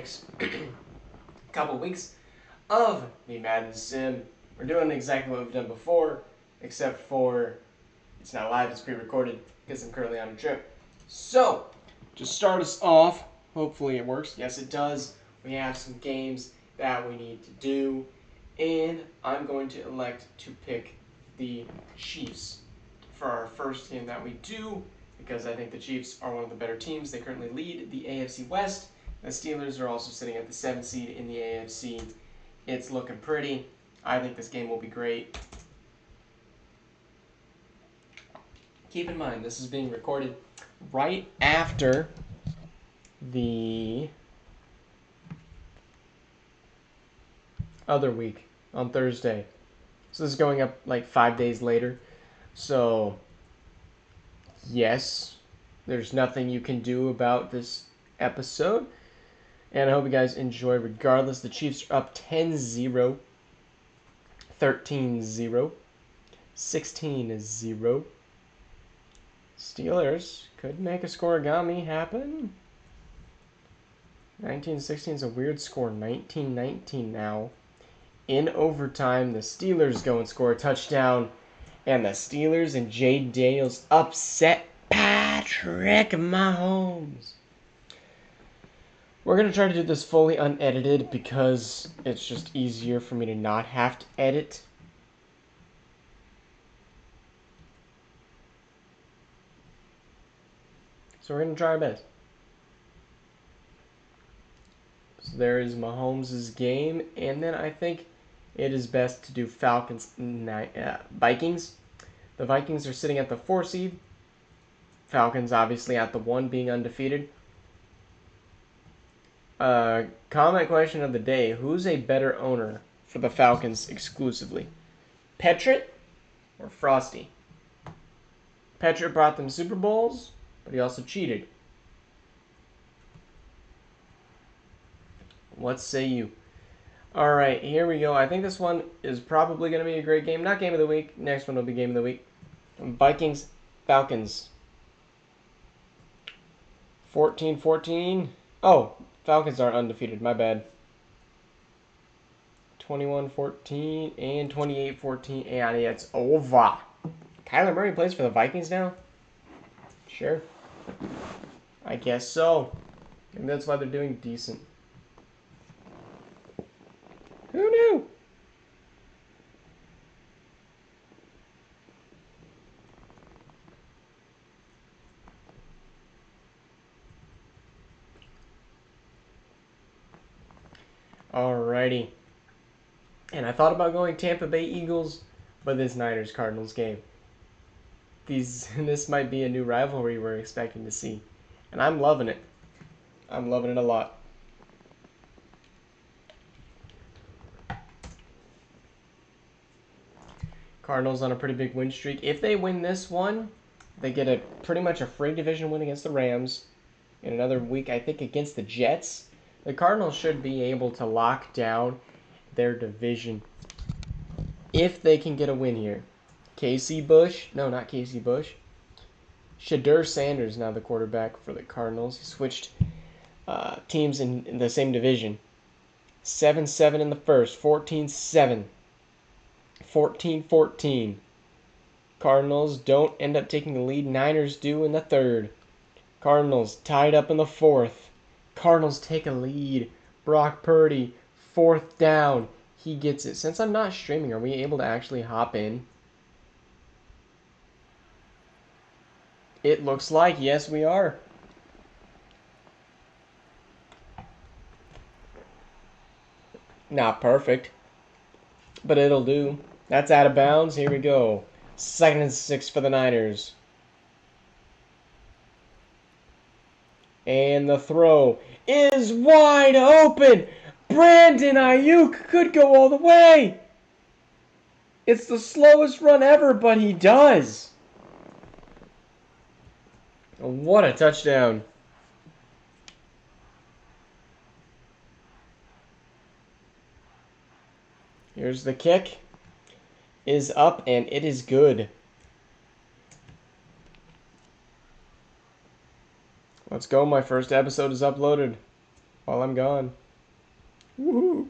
next couple weeks of the Madden Sim. We're doing exactly what we've done before, except for it's not live, it's pre-recorded because I'm currently on a trip. So, to start us off, hopefully it works. Yes, it does. We have some games that we need to do, and I'm going to elect to pick the Chiefs for our first game that we do, because I think the Chiefs are one of the better teams. They currently lead the AFC West. The Steelers are also sitting at the 7th seed in the AFC. It's looking pretty. I think this game will be great. Keep in mind, this is being recorded right after the other week on Thursday. So this is going up like 5 days later. So, yes, there's nothing you can do about this episode. And I hope you guys enjoy regardless. The Chiefs are up 10-0, 13-0, 16-0. Steelers could make a scoregami happen. 19-16 is a weird score. 19-19 now. In overtime, the Steelers go and score a touchdown. And the Steelers and Jay Daniels upset Patrick Mahomes. We're going to try to do this fully unedited because it's just easier for me to not have to edit. So we're going to try our best. So there is Mahomes' game. And then I think it is best to do Vikings. The Vikings are sitting at the 4 seed. Falcons obviously at the 1, being undefeated. Comment question of the day. Who's a better owner for the Falcons exclusively? Petritt or Frosty? Petritt brought them Super Bowls, but he also cheated. What say you? Alright, here we go. I think this one is probably going to be a great game. Not game of the week. Next one will be game of the week. Vikings, Falcons. 14-14. Oh, Falcons aren't undefeated. My bad. 21-14 and 28-14. And it's over. Kyler Murray plays for the Vikings now? Sure. I guess so. And that's why they're doing decent. Who knew? Alrighty. And I thought about going Tampa Bay Eagles, but this Niners-Cardinals game. This might be a new rivalry we're expecting to see. And I'm loving it. I'm loving it a lot. Cardinals on a pretty big win streak. If they win this one, they get pretty much a free division win against the Rams. In another week, I think, against the Jets. The Cardinals should be able to lock down their division if they can get a win here. Casey Bush. No, not Casey Bush. Shadur Sanders now the quarterback for the Cardinals. He switched teams in the same division. 7-7 in the first. 14-7. 14-14. Cardinals don't end up taking the lead. Niners do in the third. Cardinals tied up in the fourth. Cardinals take a lead. Brock Purdy, 4th down. He gets it. Since I'm not streaming, are we able to actually hop in? It looks like, yes, we are. Not perfect, but it'll do. That's out of bounds. Here we go. 2nd and 6 for the Niners. And the throw is wide open. Brandon Ayuk could go all the way. It's the slowest run ever, but he does. What a touchdown. Here's the kick. Is up, and it is good. Let's go. My first episode is uploaded. while I'm gone. Woohoo!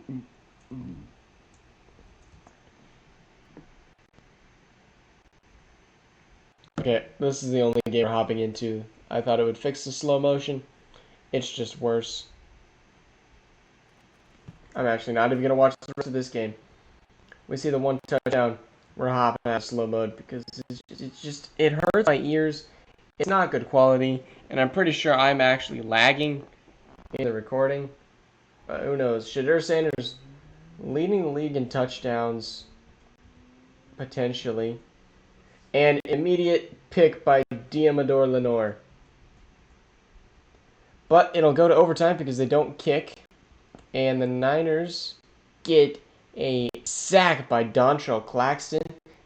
Okay, this is the only game we're hopping into. I thought it would fix the slow motion. It's just worse. I'm actually not even going to watch the rest of this game. We see the one touchdown. We're hopping out of slow mode because it hurts my ears. It's not good quality, and I'm pretty sure I'm actually lagging in the recording. But who knows? Shadur Sanders leading the league in touchdowns, potentially. And immediate pick by Diamador Lenore. But it'll go to overtime because they don't kick. And the Niners get a sack by Dontrell Claxton.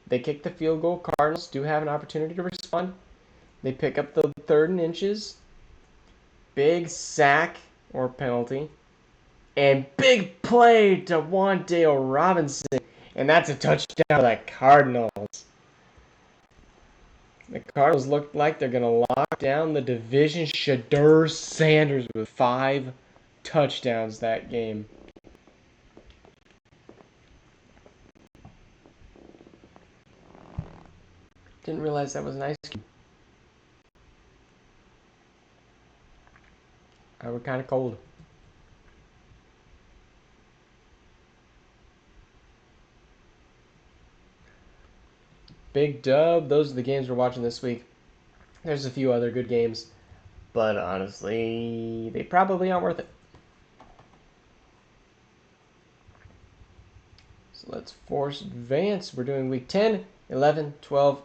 They kick the field goal. Cardinals do have an opportunity to respond. They pick up the 3rd and inches. Big sack or penalty. And big play to Wan'Dale Robinson. And that's a touchdown for the Cardinals. The Cardinals look like they're going to lock down the division. Shadur Sanders with 5 touchdowns that game. Didn't realize that was an ice cube. I was kind of cold. Big dub. Those are the games we're watching this week. There's a few other good games, but honestly, they probably aren't worth it. So let's force advance. We're doing week 10, 11, 12,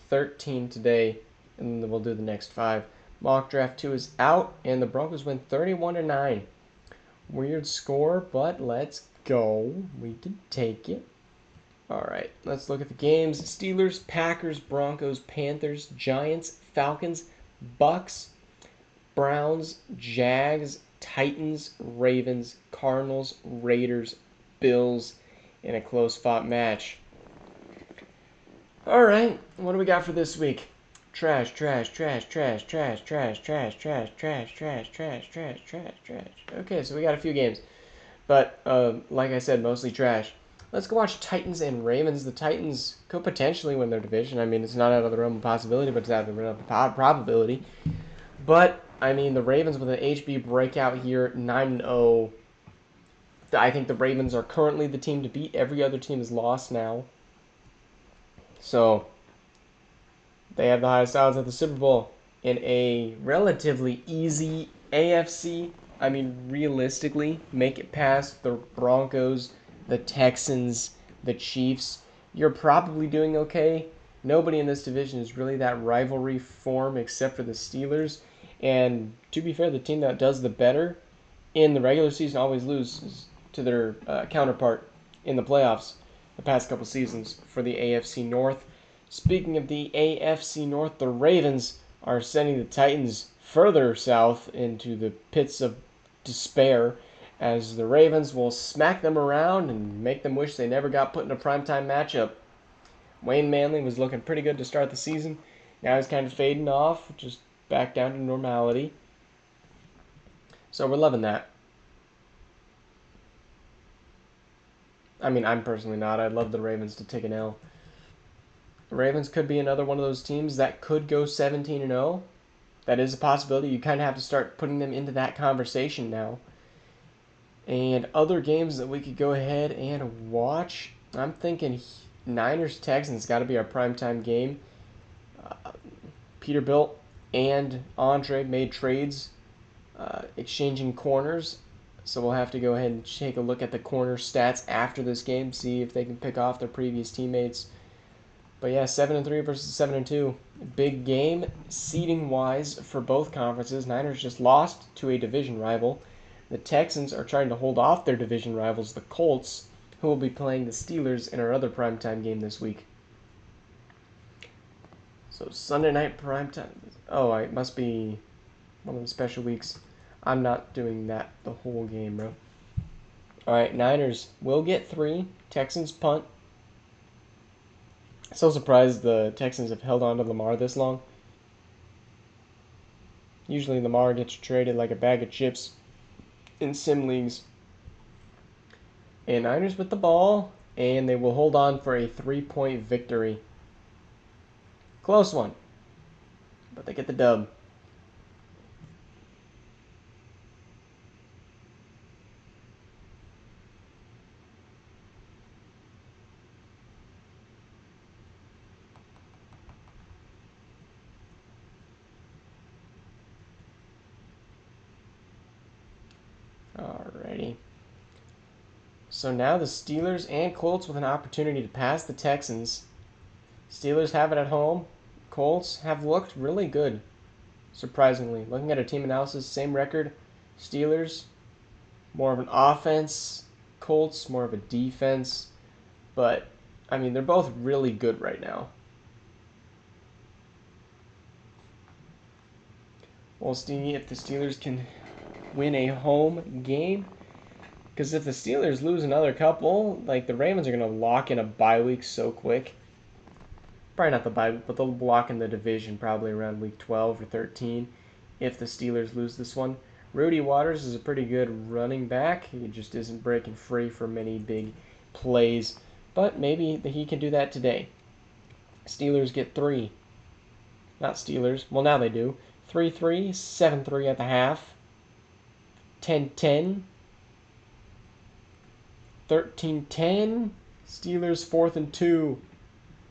13 today, and then we'll do the next 5. Mock draft 2 is out, and the Broncos win 31-9. Weird score, but let's go. We can take it. All right, let's look at the games. Steelers, Packers, Broncos, Panthers, Giants, Falcons, Bucks, Browns, Jags, Titans, Ravens, Cardinals, Raiders, Bills in a close-fought match. All right, what do we got for this week? Trash, trash, trash, trash, trash, trash, trash, trash, trash, trash, trash, trash, trash, trash. Okay, so we got a few games, but like I said, mostly trash. Let's go watch Titans and Ravens. The Titans could potentially win their division. I mean, it's not out of the realm of possibility, but it's out of the realm of probability. But, I mean, the Ravens with an HB breakout here, 9-0. I think the Ravens are currently the team to beat. Every other team is lost now. So, they have the highest odds at the Super Bowl in a relatively easy AFC. I mean, realistically, make it past the Broncos, the Texans, the Chiefs. You're probably doing okay. Nobody in this division is really that rivalry form except for the Steelers. And to be fair, the team that does the better in the regular season always loses to their counterpart in the playoffs the past couple seasons for the AFC North. Speaking of the AFC North, the Ravens are sending the Titans further south into the pits of despair, as the Ravens will smack them around and make them wish they never got put in a primetime matchup. Wayne Manley was looking pretty good to start the season. Now he's kind of fading off, just back down to normality. So we're loving that. I mean, I'm personally not. I'd love the Ravens to take an L. The Ravens could be another one of those teams that could go 17-0. That is a possibility. You kind of have to start putting them into that conversation now. And other games that we could go ahead and watch, I'm thinking Niners-Texans got to be our primetime game. Peterbilt and Andre made trades exchanging corners. So we'll have to go ahead and take a look at the corner stats after this game, see if they can pick off their previous teammates. But yeah, 7-3 versus 7-2. Big game, seeding-wise, for both conferences. Niners just lost to a division rival. The Texans are trying to hold off their division rivals, the Colts, who will be playing the Steelers in our other primetime game this week. So Sunday night primetime. Oh, it must be one of the special weeks. I'm not doing that the whole game, bro. All right, Niners will get 3. Texans punt. So surprised the Texans have held on to Lamar this long. Usually Lamar gets traded like a bag of chips in sim leagues. And Niners with the ball, and they will hold on for a 3-point victory. Close one, but they get the dub. Alrighty. So now the Steelers and Colts with an opportunity to pass the Texans. Steelers have it at home. Colts have looked really good, surprisingly. Looking at our team analysis, same record. Steelers, more of an offense. Colts, more of a defense. But, I mean, they're both really good right now. We'll see if the Steelers can win a home game. Because if the Steelers lose another couple, like the Ravens are going to lock in a bye week so quick. Probably not the bye week, but they'll lock in the division probably around week 12 or 13 if the Steelers lose this one. Rudy Waters is a pretty good running back. He just isn't breaking free for many big plays. But maybe he can do that today. Steelers get 3. Not Steelers. Well, now they do. 3-3, 7-3 at the half. 10-10. 13-10. Steelers 4th and 2.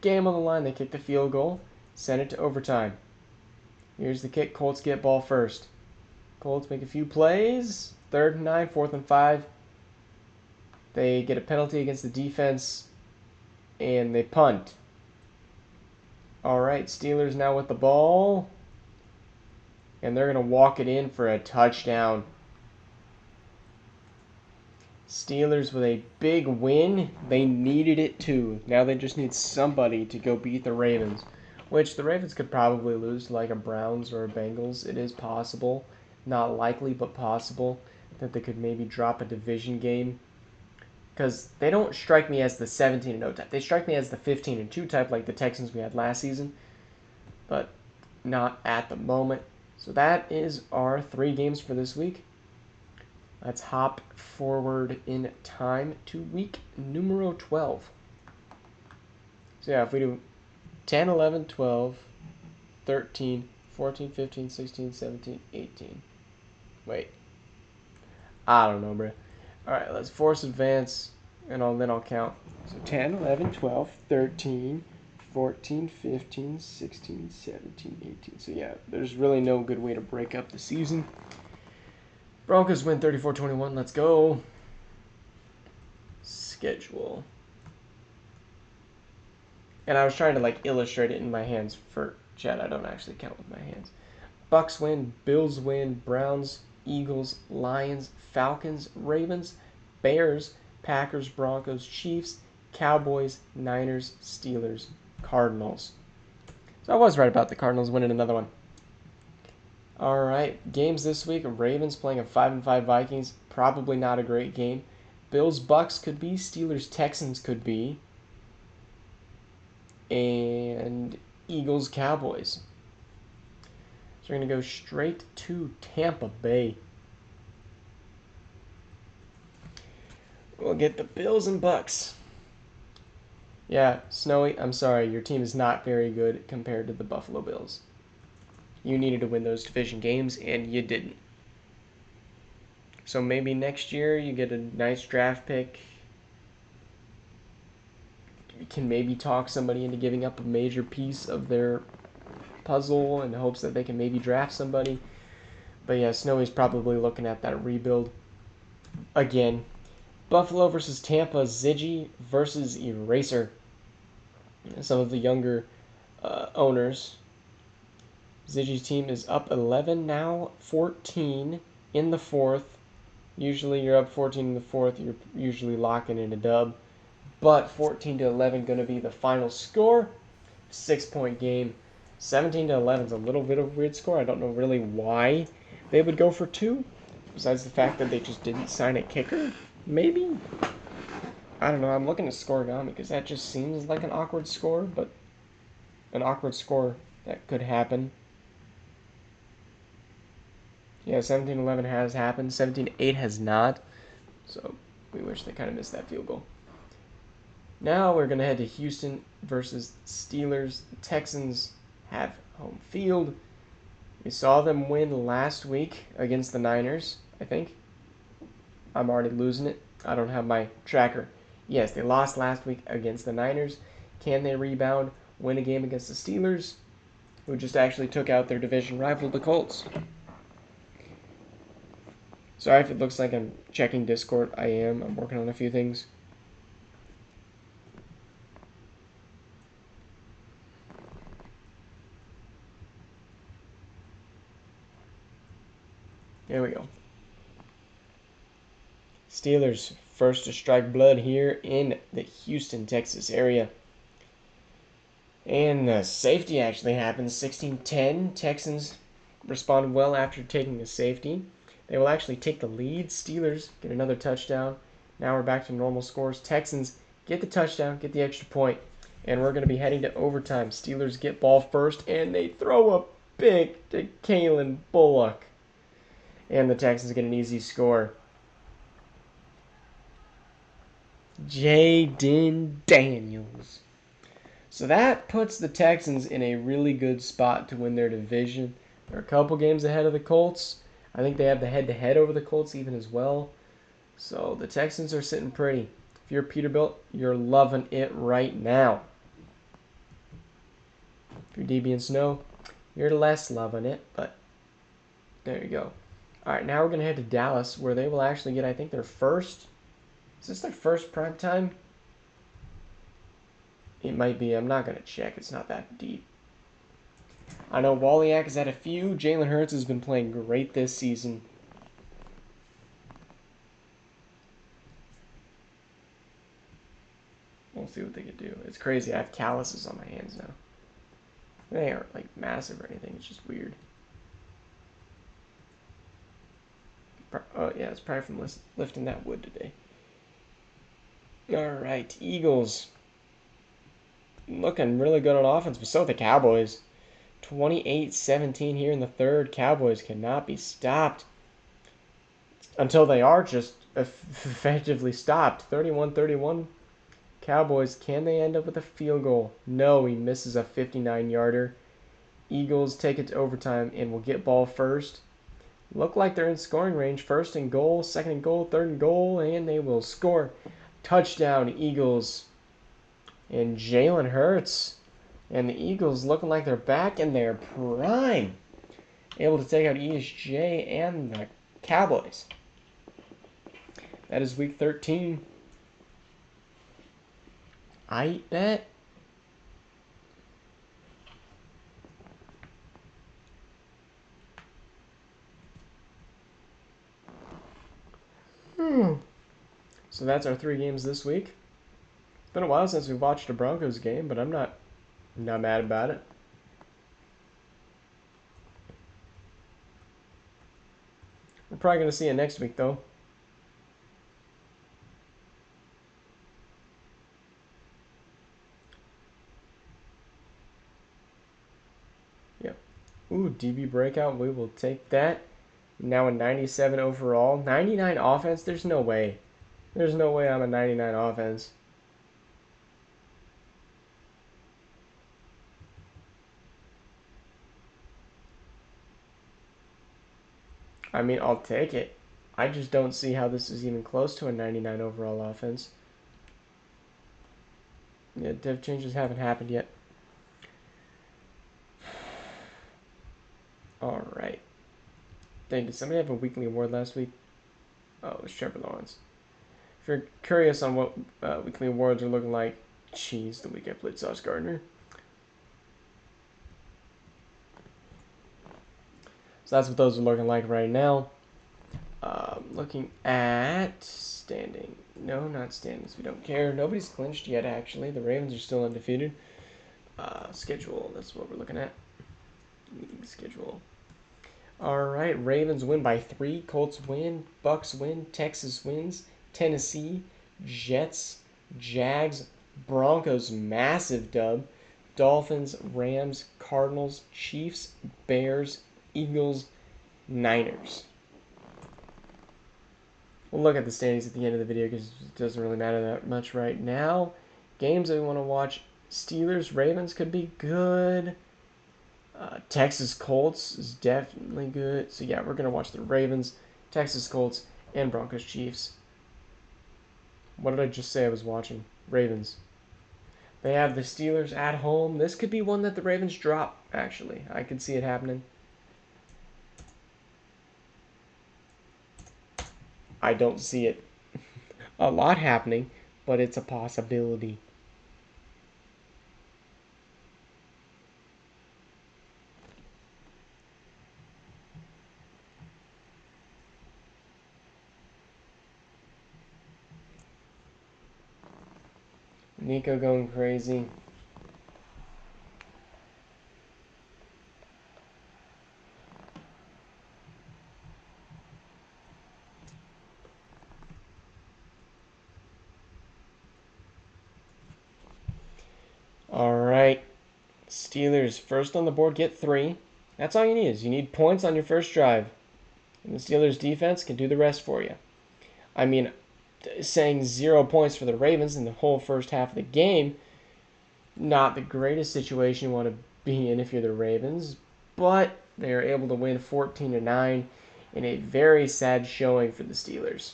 Game on the line. They kick the field goal. Send it to overtime. Here's the kick. Colts get ball first. Colts make a few plays. 3rd and 9. 4th and 5. They get a penalty against the defense. And they punt. Alright, Steelers now with the ball. And they're going to walk it in for a touchdown. Steelers with a big win. They needed it too. Now they just need somebody to go beat the Ravens, which the Ravens could probably lose like a Browns or a Bengals. It is possible. Not likely, but possible that they could maybe drop a division game. Because they don't strike me as the 17-0 type. They strike me as the 15-2 type like the Texans we had last season. But not at the moment. So that is our 3 games for this week. Let's hop forward in time to week numero 12. So yeah, if we do 10, 11, 12, 13, 14, 15, 16, 17, 18. Wait. I don't know, bro. Alright, let's force advance, and then I'll count. So 10, 11, 12, 13, 14, 15, 16, 17, 18. So yeah, there's really no good way to break up the season. Broncos win 34-21. Let's go. Schedule. And I was trying to like illustrate it in my hands for chat. I don't actually count with my hands. Bucks win, Bills win, Browns, Eagles, Lions, Falcons, Ravens, Bears, Packers, Broncos, Chiefs, Cowboys, Niners, Steelers, Cardinals. So I was right about the Cardinals winning another one. All right, games this week. Ravens playing a 5-5 Vikings. Probably not a great game. Bills Bucks could be. Steelers Texans could be. And Eagles Cowboys. So we're going to go straight to Tampa Bay. We'll get the Bills and Bucks. Yeah, Snowy, I'm sorry. Your team is not very good compared to the Buffalo Bills. You needed to win those division games, and you didn't. So maybe next year you get a nice draft pick. You can maybe talk somebody into giving up a major piece of their puzzle in hopes that they can maybe draft somebody. But yeah, Snowy's probably looking at that rebuild again. Buffalo versus Tampa, Ziggy versus Eraser. Some of the younger owners. Ziggy's team is up 11 now, 14 in the 4th. Usually you're up 14 in the 4th, you're usually locking in a dub. But 14-11 going to be the final score. 6-point game. 17-11 is a little bit of a weird score. I don't know really why they would go for 2. Besides the fact that they just didn't sign a kicker. Maybe? I don't know. I'm looking at Scoregami because that just seems like an awkward score. But an awkward score that could happen. Yeah, 17-11 has happened. 17-8 has not. So we wish they kind of missed that field goal. Now we're going to head to Houston versus Steelers. The Texans have home field. We saw them win last week against the Niners, I think. I'm already losing it. I don't have my tracker. Yes, they lost last week against the Niners. Can they rebound, win a game against the Steelers, who just actually took out their division rival, the Colts? Sorry if it looks like I'm checking Discord. I am. I'm working on a few things. There we go. Steelers first to strike blood here in the Houston, Texas area. And the safety actually happened. 16-10. Texans responded well after taking the safety. They will actually take the lead. Steelers get another touchdown. Now we're back to normal scores. Texans get the touchdown, get the extra point, and we're going to be heading to overtime. Steelers get ball first, and they throw a pick to Kalen Bullock. And the Texans get an easy score. Jaden Daniels. So that puts the Texans in a really good spot to win their division. They're a couple games ahead of the Colts. I think they have the head-to-head over the Colts even as well. So the Texans are sitting pretty. If you're Peterbilt, you're loving it right now. If you're DB and Snow, you're less loving it, but there you go. All right, now we're going to head to Dallas, where they will actually get, I think, their first. Is this their first prime time? It might be. I'm not going to check. It's not that deep. I know Waliak has had a few. Jalen Hurts has been playing great this season. We'll see what they can do. It's crazy. I have calluses on my hands now. They aren't like massive or anything. It's just weird. Oh, yeah. It's probably from lifting that wood today. All right. Eagles. Looking really good on offense, but so the Cowboys. 28-17 here in the third. Cowboys cannot be stopped until they are just effectively stopped. 31-31. Cowboys, can they end up with a field goal? No, he misses a 59-yarder. Eagles take it to overtime and will get ball first. Look like they're in scoring range. First and goal, second and goal, third and goal, and they will score. Touchdown, Eagles. And Jalen Hurts. And the Eagles looking like they're back in their prime. Able to take out ESJ and the Cowboys. That is week 13. I bet. So that's our 3 games this week. It's been a while since we've watched a Broncos game, but I'm not mad about it. We're probably going to see it next week, though. Yep. Ooh, DB breakout. We will take that. Now a 97 overall. 99 offense? There's no way. There's no way I'm a 99 offense. I mean, I'll take it. I just don't see how this is even close to a 99 overall offense. Yeah, dev changes haven't happened yet. Alright. Dang, did somebody have a weekly award last week? Oh, it was Trevor Lawrence. If you're curious on what weekly awards are looking like, jeez, the week I played Sauce Gardner. So that's what those are looking like right now. Looking at standing. No, not standings. We don't care. Nobody's clinched yet, actually. The Ravens are still undefeated. Schedule. That's what we're looking at. League schedule. All right. Ravens win by 3. Colts win. Bucks win. Texas wins. Tennessee. Jets. Jags. Broncos. Massive dub. Dolphins. Rams. Cardinals. Chiefs. Bears. Eagles. Niners. We'll look at the standings at the end of the video because it doesn't really matter that much right now. Games that we want to watch. Steelers, Ravens could be good. Texas Colts is definitely good. So yeah, we're going to watch the Ravens, Texas Colts, and Broncos Chiefs. What did I just say I was watching? Ravens. They have the Steelers at home. This could be one that the Ravens drop, actually. I could see it happening. I don't see it a lot happening, but it's a possibility. Nico going crazy. All right. Steelers first on the board, get 3. That's all you need is you need points on your first drive. And the Steelers defense can do the rest for you. I mean, saying 0 points for the Ravens in the whole first half of the game, not the greatest situation you want to be in if you're the Ravens, but they are able to win 14-9 in a very sad showing for the Steelers.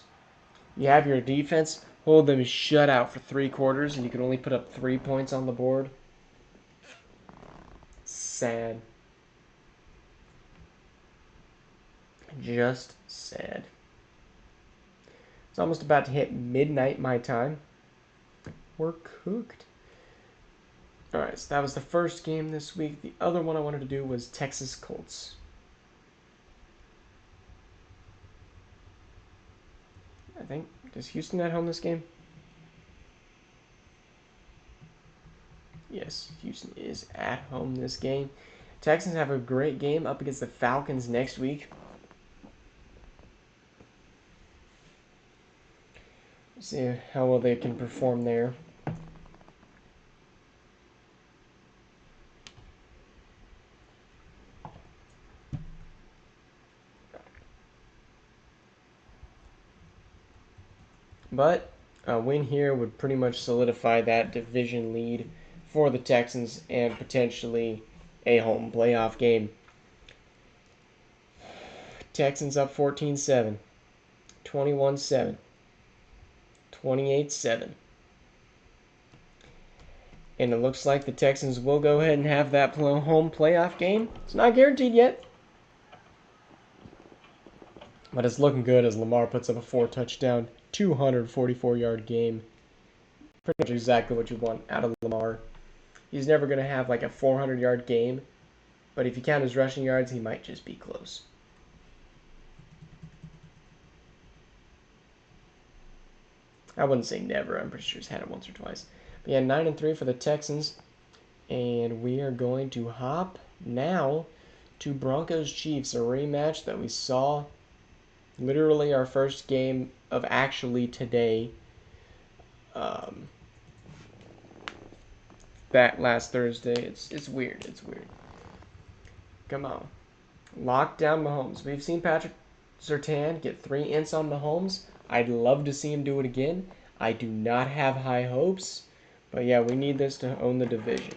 You have your defense hold them shut out for 3 quarters, and you can only put up 3 points on the board. Sad. Just sad. It's almost about to hit midnight my time. We're cooked. Alright, so that was the first game this week. The other one I wanted to do was Texas Colts. I think, does Houston at home this game? Yes, Houston is at home this game. Texans have a great game up against the Falcons next week. See how well they can perform there. But a win here would pretty much solidify that division lead for the Texans and potentially a home playoff game. Texans up 14-7, 21-7, 28-7. And it looks like the Texans will go ahead and have that home playoff game. It's not guaranteed yet, but it's looking good as Lamar puts up a 4-touchdown, 244-yard game. Pretty much exactly what you want out of Lamar. He's never going to have like a 400-yard game, but if you count his rushing yards, he might just be close. I wouldn't say never. I'm pretty sure he's had it once or twice. But yeah, 9-3 for the Texans. And we are going to hop now to Broncos Chiefs, a rematch that we saw literally our first game of actually today. That last Thursday. It's weird. It's weird. Come on. Lock down Mahomes. We've seen Patrick Surtain get 3 ints on Mahomes. I'd love to see him do it again. I do not have high hopes. But yeah, we need this to own the division.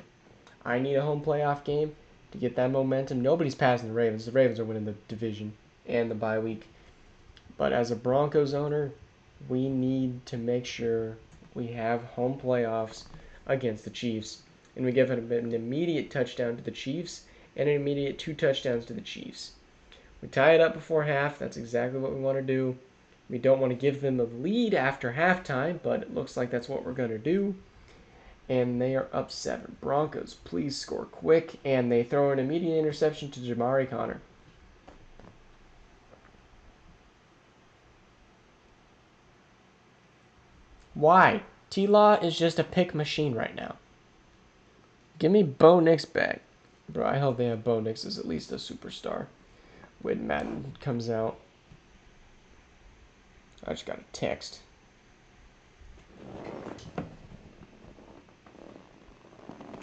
I need a home playoff game to get that momentum. Nobody's passing the Ravens. The Ravens are winning the division and the bye week. But as a Broncos owner, we need to make sure we have home playoffs against the Chiefs. And we give an immediate touchdown to the Chiefs and an immediate 2 touchdowns to the Chiefs. We tie it up before half. That's exactly what we want to do. We don't want to give them the lead after halftime, but it looks like that's what we're going to do. And they are up 7. Broncos, please score quick. And they throw an immediate interception to Jamari Connor. Why? T-Law is just a pick machine right now. Give me Bo Nix back. Bro, I hope they have Bo Nix as at least a superstar when Madden comes out. I just got a text.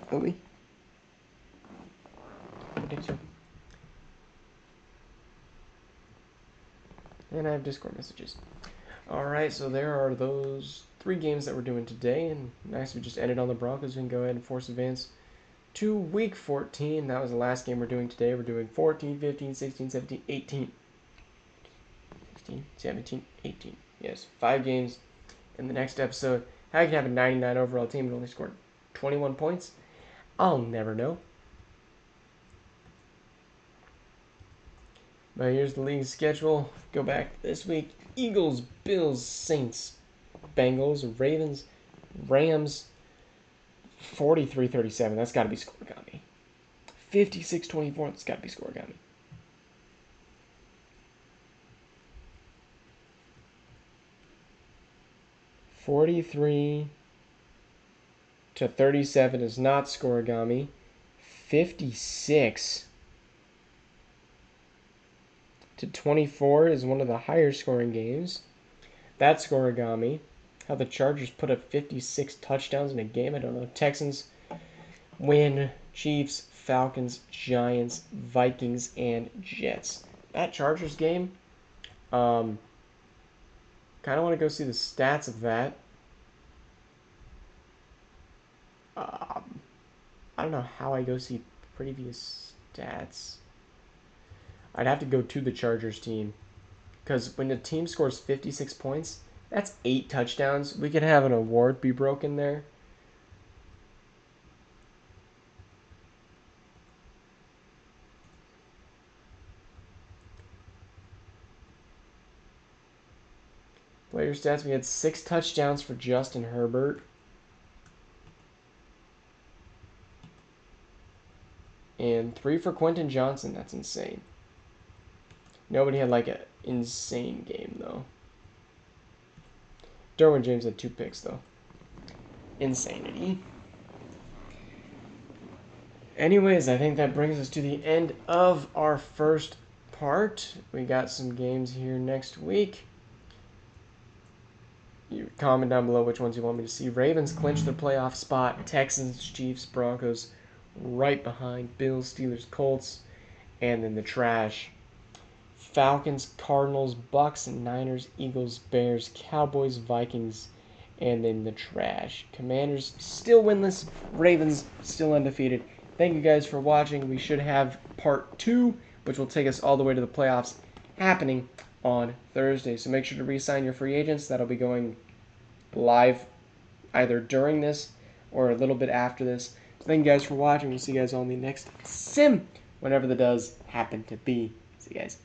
Obi? And I have Discord messages. Alright, so there are those 3 games that we're doing today. And nice, we just ended on the Broncos. We can go ahead and force advance to week 14. That was the last game we're doing today. We're doing 14, 15, 16, 17, 18. 16, 17, 18. Yes, 5 games in the next episode. How you can have a 99 overall team and only scored 21 points? I'll never know. But here's the league schedule. Go back this week. Eagles, Bills, Saints, Bengals, Ravens, Rams. 43-37. That's got to be scoregami. 56-24. That's got to be scoregami. (43-37) is not scoregami. 56-24 is one of the higher scoring games. That's scoregami. How the Chargers put up 56 touchdowns in a game, I don't know. Texans win. Chiefs, Falcons, Giants, Vikings, and Jets. That Chargers game, kind of want to go see the stats of that. I don't know how I go see previous stats. I'd have to go to the Chargers team. Because when the team scores 56 points, that's 8 touchdowns. We could have an award be broken there. Player stats, we had 6 touchdowns for Justin Herbert. And 3 for Quentin Johnson. That's insane. Nobody had like an insane game, though. Derwin James had 2 picks, though. Insanity. Anyways, I think that brings us to the end of our first part. We got some games here next week. You comment down below which ones you want me to see. Ravens clinch the playoff spot. Texans, Chiefs, Broncos right behind. Bills, Steelers, Colts. And then the trash. Falcons, Cardinals, Bucks, Niners, Eagles, Bears, Cowboys, Vikings, and then the trash. Commanders still winless. Ravens still undefeated. Thank you guys for watching. We should have part 2, which will take us all the way to the playoffs, happening on Thursday. So make sure to re-sign your free agents. That'll be going live either during this or a little bit after this. So thank you guys for watching. We'll see you guys on the next sim, whenever that does happen to be. See you guys.